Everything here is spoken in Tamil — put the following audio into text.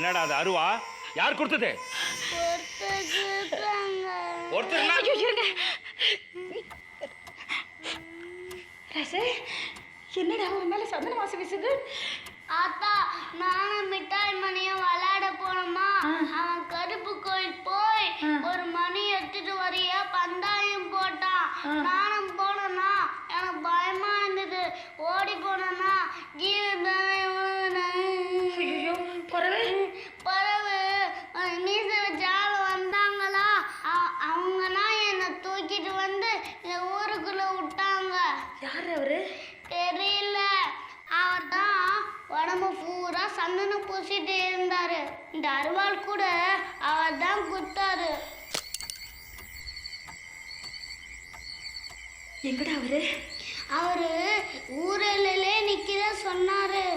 என்னடா அது அருவா? யார் கொடுத்தது? என்னடா அவன் மேல சந்தன வாசம் வீசுது? ஆத்தா, நானும் மிட்டாய் மணியும் விளையாட போனோமா, அவன் கருப்பு கோயில் போய் ஒரு மணி எடுத்துட்டு வரைய பந்தாயம் போட்டான். நானும் போனேன்னா எனக்கு பயமா இருந்தது. ஓடி போனேன்னா பறவை மீச வச்சால வந்தாங்களா, அவங்கன்னா என்னை தூக்கிட்டு வந்து இந்த ஊருக்குள்ள விட்டாங்க. யாரு அவரு? தெரியல. அவர் தான் உடம்பு பூரா சந்தனம் பூசிட்டு இருந்தாரு. இந்த அருவாள் கூட அவர் தான் குத்தாரு. எங்கடா அவரு? அவரு ஊரிலே நிக்கிற சொன்னாரு.